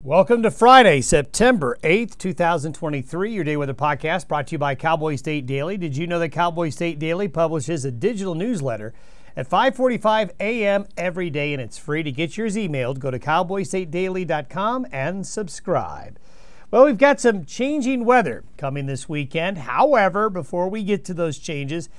Welcome to Friday, September 8th, 2023, your Day Weather Podcast brought to you by Cowboy State Daily. Did you know that Cowboy State Daily publishes a digital newsletter at 5:45 a.m. every day, and it's free to get yours emailed? Go to cowboystatedaily.com and subscribe. Well, we've got some changing weather coming this weekend. However, before we get to those changes,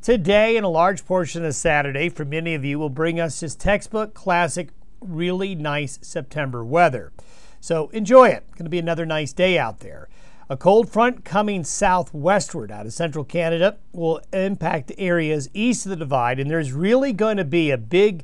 today and a large portion of Saturday for many of you will bring us just textbook, classic, really nice September weather. So enjoy it. Going to be another nice day out there. A cold front coming southwestward out of central Canada will impact areas east of the divide, and there's really going to be a big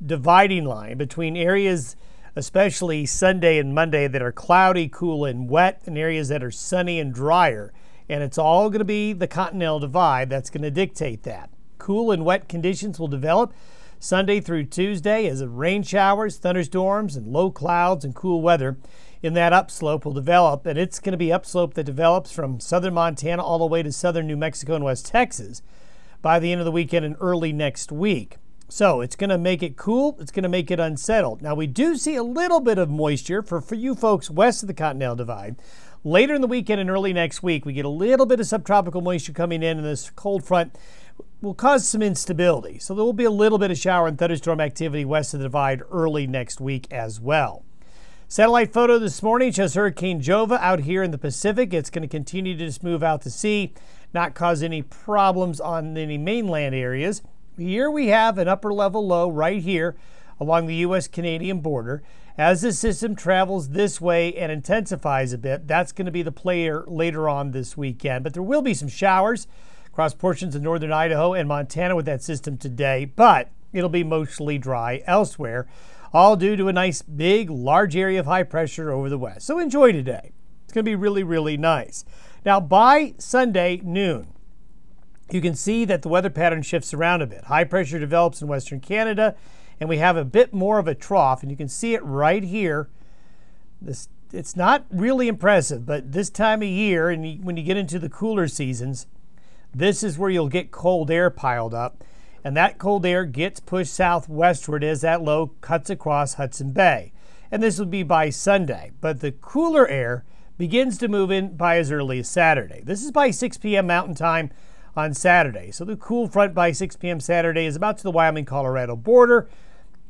dividing line between areas, especially Sunday and Monday, that are cloudy, cool, and wet, and areas that are sunny and drier. And it's all going to be the continental divide that's going to dictate that. Cool and wet conditions will develop Sunday through Tuesday as rain showers, thunderstorms, and low clouds and cool weather in that upslope will develop. And it's going to be upslope that develops from southern Montana all the way to southern New Mexico and West Texas by the end of the weekend and early next week. So it's going to make it cool. It's going to make it unsettled. Now, we do see a little bit of moisture for you folks west of the continental divide. Later in the weekend and early next week, we get a little bit of subtropical moisture coming in, and this cold front will cause some instability. So there will be a little bit of shower and thunderstorm activity west of the divide early next week as well. Satellite photo this morning shows Hurricane Jova out here in the Pacific. It's going to continue to just move out to sea, not cause any problems on any mainland areas. Here we have an upper level low right here along the U.S.-Canadian border. As the system travels this way and intensifies a bit, that's going to be the player later on this weekend. But there will be some showers across portions of northern Idaho and Montana with that system today, but it'll be mostly dry elsewhere, all due to a nice, big, large area of high pressure over the west. So enjoy today. It's going to be really, really nice. Now, by Sunday noon, you can see that the weather pattern shifts around a bit. High pressure develops in western Canada, and we have a bit more of a trough, and you can see it right here. It's not really impressive, but this time of year, and when you get into the cooler seasons, this is where you'll get cold air piled up, and that cold air gets pushed southwestward as that low cuts across Hudson Bay. And this will be by Sunday, but the cooler air begins to move in by as early as Saturday. This is by 6 p.m. Mountain Time on Saturday. So the cool front by 6 p.m. Saturday is about to the Wyoming-Colorado border,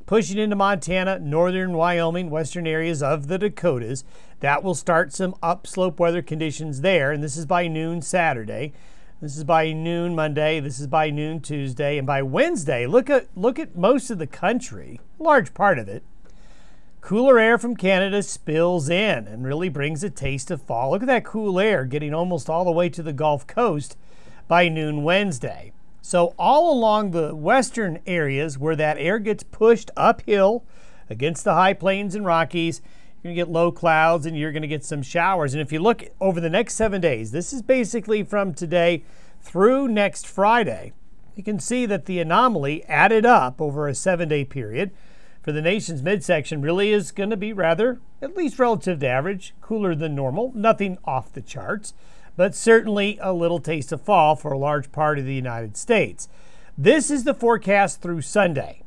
pushing into Montana, northern Wyoming, western areas of the Dakotas. That will start some upslope weather conditions there, and this is by noon Saturday. This is by noon Monday. This is by noon Tuesday. And by Wednesday, look at most of the country, a large part of it. Cooler air from Canada spills in and really brings a taste of fall. Look at that cool air getting almost all the way to the Gulf Coast by noon Wednesday. So all along the western areas where that air gets pushed uphill against the high plains and Rockies, you're going to get low clouds and you're going to get some showers. And if you look over the next 7 days, this is basically from today through next Friday, you can see that the anomaly added up over a 7-day period for the nation's midsection really is going to be rather, at least relative to average, cooler than normal. Nothing off the charts, but certainly a little taste of fall for a large part of the United States. This is the forecast through Sunday.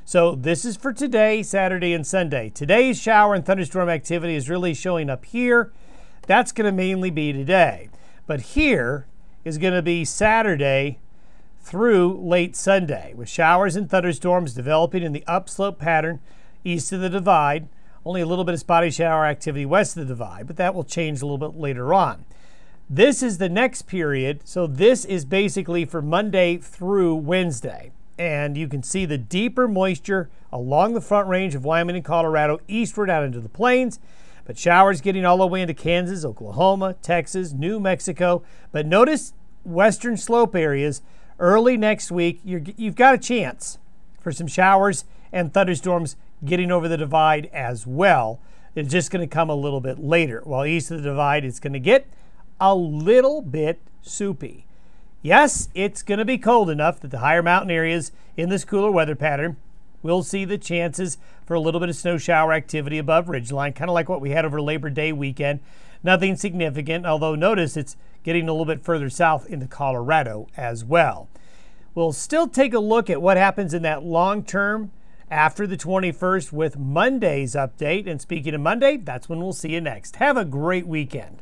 So this is for today, Saturday, and Sunday. Today's shower and thunderstorm activity is really showing up here. That's going to mainly be today. But here is going to be Saturday through late Sunday, with showers and thunderstorms developing in the upslope pattern east of the divide. Only a little bit of spotty shower activity west of the divide, but that will change a little bit later on. This is the next period, so this is basically for Monday through Wednesday. And you can see the deeper moisture along the front range of Wyoming and Colorado eastward out into the plains, but showers getting all the way into Kansas, Oklahoma, Texas, New Mexico. But notice western slope areas early next week, you've got a chance for some showers and thunderstorms getting over the divide as well. It's just going to come a little bit later. While east of the divide, it's going to get a little bit soupy. Yes, it's going to be cold enough that the higher mountain areas in this cooler weather pattern will see the chances for a little bit of snow shower activity above ridgeline, kind of like what we had over Labor Day weekend. Nothing significant, although notice it's getting a little bit further south into Colorado as well. We'll still take a look at what happens in that long-term after the 21st with Monday's update. And speaking of Monday, that's when we'll see you next. Have a great weekend.